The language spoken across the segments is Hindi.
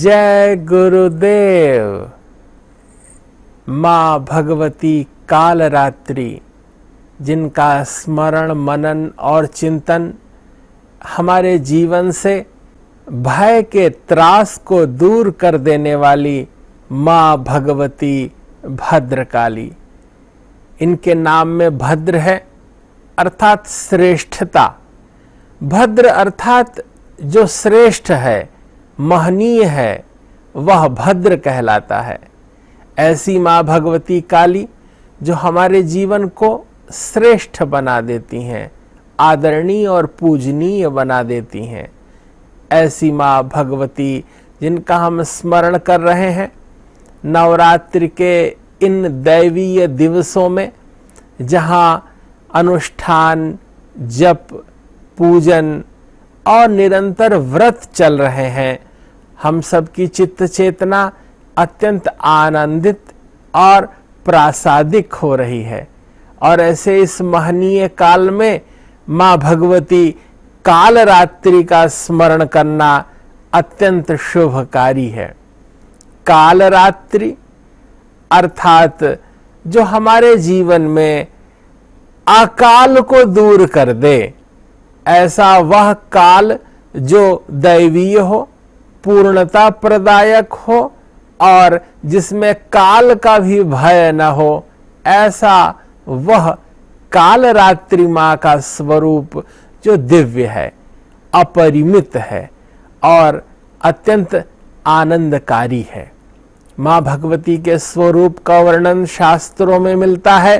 जय गुरुदेव। माँ भगवती कालरात्रि, जिनका स्मरण मनन और चिंतन हमारे जीवन से भय के त्रास को दूर कर देने वाली माँ भगवती भद्रकाली। इनके नाम में भद्र है अर्थात श्रेष्ठता। भद्र अर्थात जो श्रेष्ठ है, महनीय है, वह भद्र कहलाता है। ऐसी माँ भगवती काली जो हमारे जीवन को श्रेष्ठ बना देती हैं, आदरणीय और पूजनीय बना देती हैं। ऐसी माँ भगवती जिनका हम स्मरण कर रहे हैं नवरात्रि के इन दैवीय दिवसों में, जहाँ अनुष्ठान, जप, पूजन और निरंतर व्रत चल रहे हैं, हम सबकी चित्त चेतना अत्यंत आनंदित और प्रासादिक हो रही है। और ऐसे इस महनीय काल में माँ भगवती कालरात्रि का स्मरण करना अत्यंत शुभकारी है। कालरात्रि अर्थात जो हमारे जीवन में अकाल को दूर कर दे, ऐसा वह काल जो दैवीय हो, पूर्णता प्रदायक हो और जिसमें काल का भी भय न हो, ऐसा वह कालरात्रि माँ का स्वरूप जो दिव्य है, अपरिमित है और अत्यंत आनंदकारी है। माँ भगवती के स्वरूप का वर्णन शास्त्रों में मिलता है।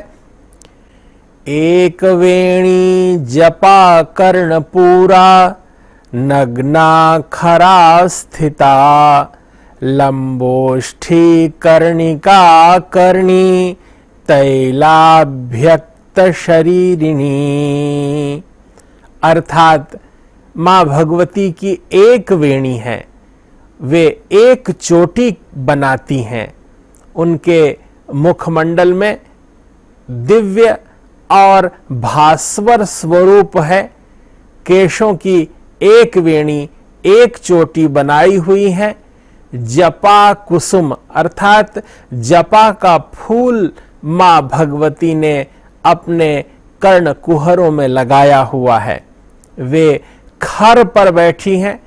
एक वेणी जपा कर्णपूरा, नग्ना खरा स्थिता, लंबोष्ठी कर्णिका कर्णी, तैलाभ्यक्त शरीरिणी। अर्थात माँ भगवती की एक वेणी है, वे एक चोटी बनाती हैं। उनके मुखमंडल में दिव्य और भास्वर स्वरूप है। केशों की एक वेणी, एक चोटी बनाई हुई है। जपा कुसुम अर्थात जपा का फूल माँ भगवती ने अपने कर्ण कुहरों में लगाया हुआ है। वे खर पर बैठी हैं।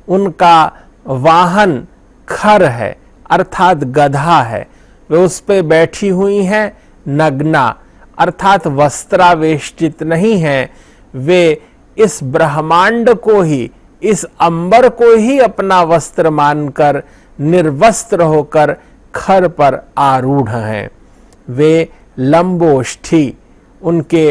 उनका वाहन खर है अर्थात गधा है। वे उस पे बैठी हुई हैं। नग्ना अर्थात वस्त्रावेष्टित नहीं है। वे इस ब्रह्मांड को ही, इस अंबर को ही अपना वस्त्र मानकर निर्वस्त्र होकर खर पर आरूढ़ हैं। वे लंबोष्ठी, उनके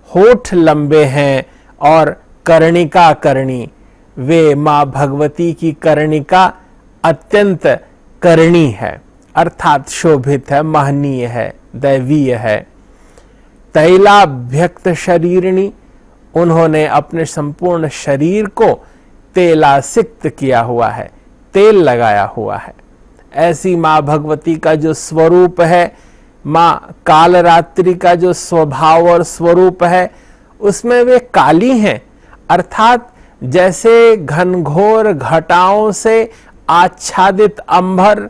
होठ लंबे हैं और कर्णिका कर्णी, वे माँ भगवती की कर्णिका अत्यंत कर्णी है अर्थात शोभित है, महनीय है, दैवीय है। तैलाभ्यक्त शरीरिणी, उन्होंने अपने संपूर्ण शरीर को तेलासिक्त किया हुआ है, तेल लगाया हुआ है। ऐसी माँ भगवती का जो स्वरूप है, माँ कालरात्रि का जो स्वभाव और स्वरूप है, उसमें वे काली हैं। अर्थात जैसे घनघोर घटाओं से आच्छादित अंबर,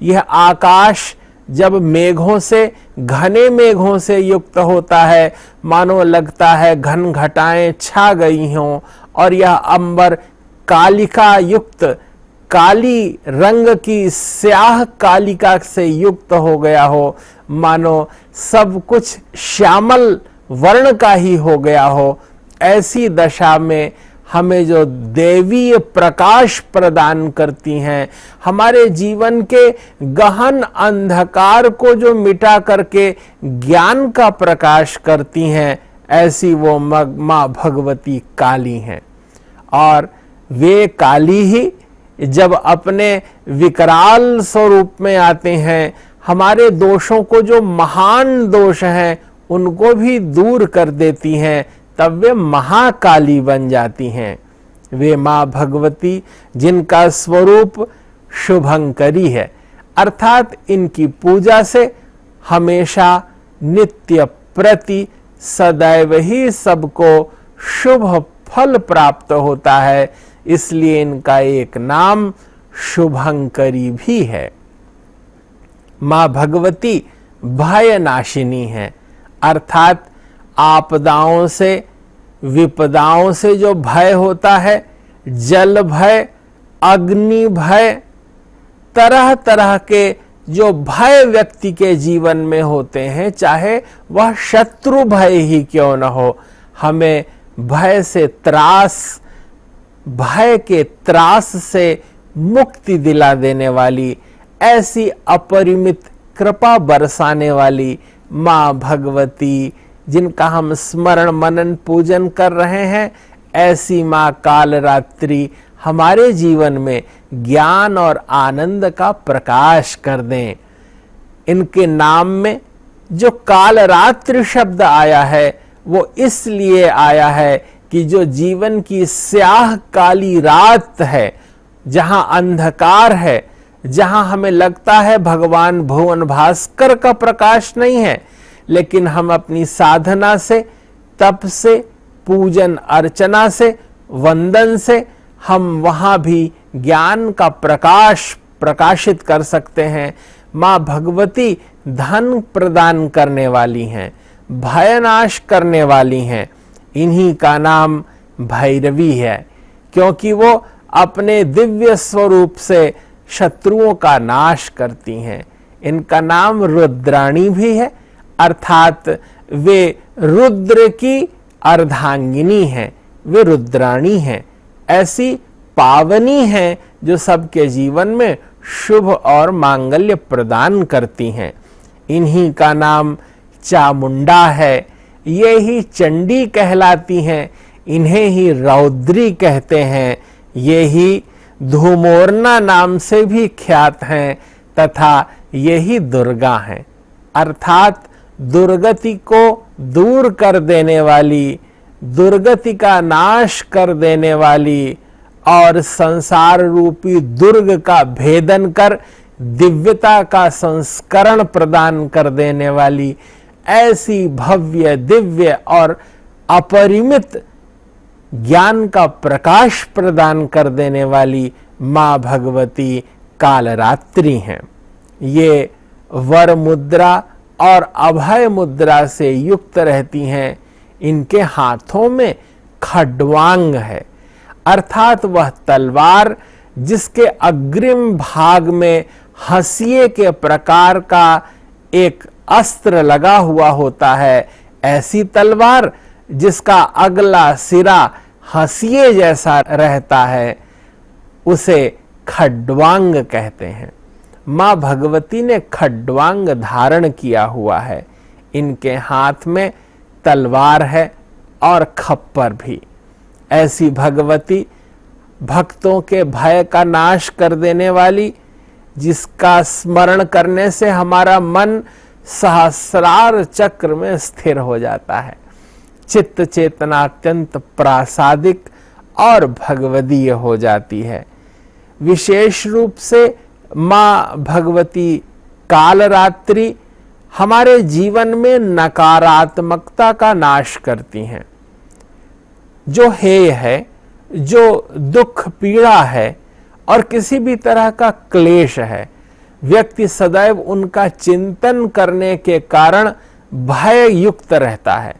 यह आकाश जब मेघों से, घने मेघों से युक्त होता है, मानो लगता है घन घटाएं छा गई हों और यह अंबर कालिका युक्त, काली रंग की स्याह कालिका से युक्त हो गया हो, मानो सब कुछ श्यामल वर्ण का ही हो गया हो। ऐसी दशा में हमें जो देवीय प्रकाश प्रदान करती हैं, हमारे जीवन के गहन अंधकार को जो मिटा करके ज्ञान का प्रकाश करती हैं, ऐसी वो माँ भगवती काली हैं। और वे काली ही जब अपने विकराल स्वरूप में आते हैं, हमारे दोषों को, जो महान दोष हैं, उनको भी दूर कर देती हैं, तब वे महाकाली बन जाती हैं। वे माँ भगवती जिनका स्वरूप शुभंकरी है अर्थात इनकी पूजा से हमेशा नित्य प्रति सदैव ही सबको शुभ फल प्राप्त होता है। इसलिए इनका एक नाम शुभंकरी भी है। मां भगवती भय नाशिनी है, अर्थात आपदाओं से, विपदाओं से जो भय होता है, जल भय, अग्नि भय, तरह तरह के जो भय व्यक्ति के जीवन में होते हैं, चाहे वह शत्रु भय ही क्यों न हो, हमें भय से त्रास, भय के त्रास से मुक्ति दिला देने वाली, ऐसी अपरिमित कृपा बरसाने वाली मां भगवती, जिनका हम स्मरण मनन पूजन कर रहे हैं, ऐसी मां कालरात्रि हमारे जीवन में ज्ञान और आनंद का प्रकाश कर दें। इनके नाम में जो कालरात्रि शब्द आया है, वो इसलिए आया है कि जो जीवन की स्याह काली रात है, जहां अंधकार है, जहां हमें लगता है भगवान भुवन भास्कर का प्रकाश नहीं है, लेकिन हम अपनी साधना से, तप से, पूजन अर्चना से, वंदन से हम वहां भी ज्ञान का प्रकाश प्रकाशित कर सकते हैं। मां भगवती धन प्रदान करने वाली हैं, भयनाश करने वाली हैं। इन्हीं का नाम भैरवी है, क्योंकि वो अपने दिव्य स्वरूप से शत्रुओं का नाश करती हैं। इनका नाम रुद्राणी भी है, अर्थात वे रुद्र की अर्धांगिनी हैं, वे रुद्राणी हैं, ऐसी पावनी हैं जो सबके जीवन में शुभ और मांगल्य प्रदान करती हैं। इन्हीं का नाम चामुंडा है, ये ही चंडी कहलाती हैं, इन्हें ही रौद्री कहते हैं, ये ही धूमोरना नाम से भी ख्यात हैं, तथा ये ही दुर्गा हैं, अर्थात दुर्गति को दूर कर देने वाली, दुर्गति का नाश कर देने वाली और संसार रूपी दुर्ग का भेदन कर दिव्यता का संस्करण प्रदान कर देने वाली, ऐसी भव्य, दिव्य और अपरिमित ज्ञान का प्रकाश प्रदान कर देने वाली मां भगवती कालरात्रि हैं। ये वर मुद्रा और अभय मुद्रा से युक्त रहती हैं। इनके हाथों में खड्वांग है, अर्थात वह तलवार जिसके अग्रिम भाग में हंसिए के प्रकार का एक अस्त्र लगा हुआ होता है, ऐसी तलवार जिसका अगला सिरा हंसिए जैसा रहता है, उसे खड्वांग कहते हैं। मां भगवती ने खड्वांग धारण किया हुआ है, इनके हाथ में तलवार है और खप्पर भी। ऐसी भगवती भक्तों के भय का नाश कर देने वाली, जिसका स्मरण करने से हमारा मन सहस्रार चक्र में स्थिर हो जाता है, चित्त चेतना अत्यंत प्रासादिक और भगवदीय हो जाती है। विशेष रूप से मां भगवती कालरात्रि हमारे जीवन में नकारात्मकता का नाश करती हैं। जो हेय है, जो दुख पीड़ा है और किसी भी तरह का क्लेश है, व्यक्ति सदैव उनका चिंतन करने के कारण भय युक्त रहता है,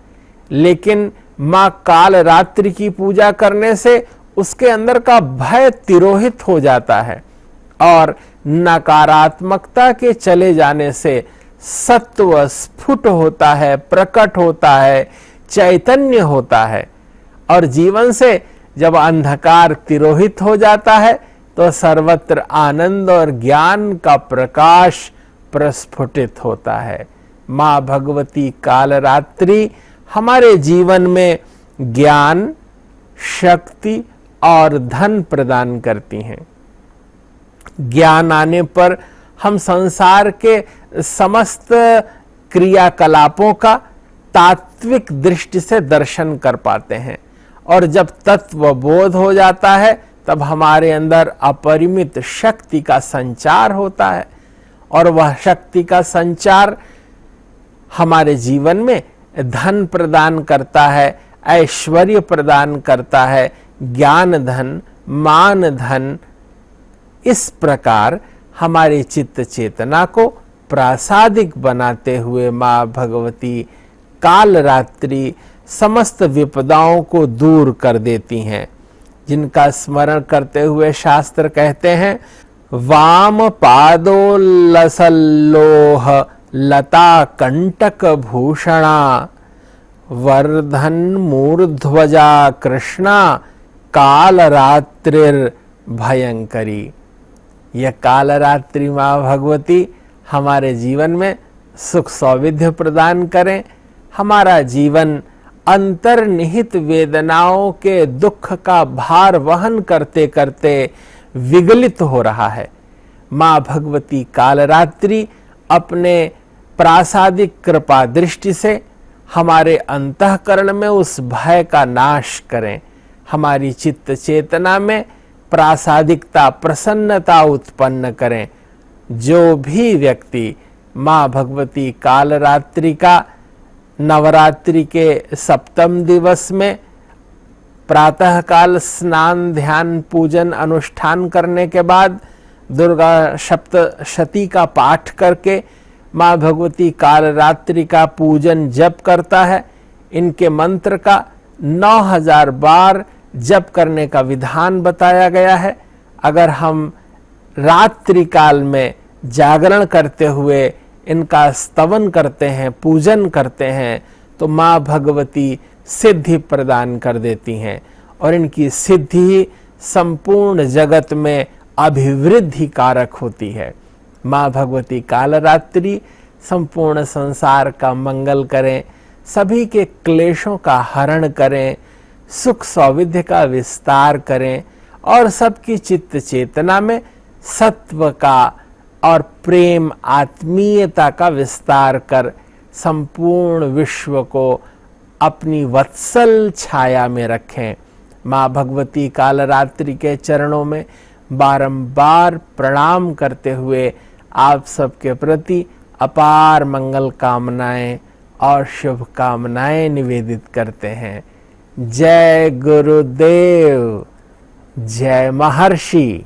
लेकिन मां कालरात्रि की पूजा करने से उसके अंदर का भय तिरोहित हो जाता है और नकारात्मकता के चले जाने से सत्व स्फुट होता है, प्रकट होता है, चैतन्य होता है। और जीवन से जब अंधकार तिरोहित हो जाता है तो सर्वत्र आनंद और ज्ञान का प्रकाश प्रस्फुटित होता है। मां भगवती कालरात्रि हमारे जीवन में ज्ञान, शक्ति और धन प्रदान करती हैं। ज्ञान आने पर हम संसार के समस्त क्रियाकलापों का तात्विक दृष्टि से दर्शन कर पाते हैं, और जब तत्व बोध हो जाता है तब हमारे अंदर अपरिमित शक्ति का संचार होता है, और वह शक्ति का संचार हमारे जीवन में धन प्रदान करता है, ऐश्वर्य प्रदान करता है, ज्ञान धन, मान धन इस प्रकार हमारी चित्त चेतना को प्रासादिक बनाते हुए माँ भगवती काल रात्रि समस्त विपदाओं को दूर कर देती हैं, जिनका स्मरण करते हुए शास्त्र कहते हैं, वाम पादो लसल्लोह लता कंटक भूषणा वर्धन मूर्ध्वजा कृष्णा काल रात्रिर भयंकरी। यह काल रात्रि माँ भगवती हमारे जीवन में सुख सौविध्य प्रदान करें। हमारा जीवन अंतर्निहित वेदनाओं के दुख का भार वहन करते करते विगलित हो रहा है। माँ भगवती कालरात्रि अपने प्रासादिक कृपा दृष्टि से हमारे अंतःकरण में उस भय का नाश करें, हमारी चित्त चेतना में प्रासादिकता प्रसन्नता उत्पन्न करें। जो भी व्यक्ति माँ भगवती कालरात्रि का नवरात्रि के सप्तम दिवस में प्रातः काल स्नान ध्यान पूजन अनुष्ठान करने के बाद दुर्गा सप्तशती का पाठ करके माँ भगवती कालरात्रि का पूजन जप करता है, इनके मंत्र का 9000 बार जप करने का विधान बताया गया है। अगर हम रात्रि काल में जागरण करते हुए इनका स्तवन करते हैं, पूजन करते हैं, तो माँ भगवती सिद्धि प्रदान कर देती हैं और इनकी सिद्धि संपूर्ण जगत में अभिवृद्धि कारक होती है। माँ भगवती कालरात्रि संपूर्ण संसार का मंगल करें, सभी के क्लेशों का हरण करें, सुख सौविध्य का विस्तार करें और सबकी चित्त चेतना में सत्व का और प्रेम आत्मीयता का विस्तार कर संपूर्ण विश्व को अपनी वत्सल छाया में रखें। माँ भगवती कालरात्रि के चरणों में बारंबार प्रणाम करते हुए आप सबके प्रति अपार मंगल कामनाएं और शुभकामनाएं निवेदित करते हैं। जय गुरुदेव, जय महर्षि।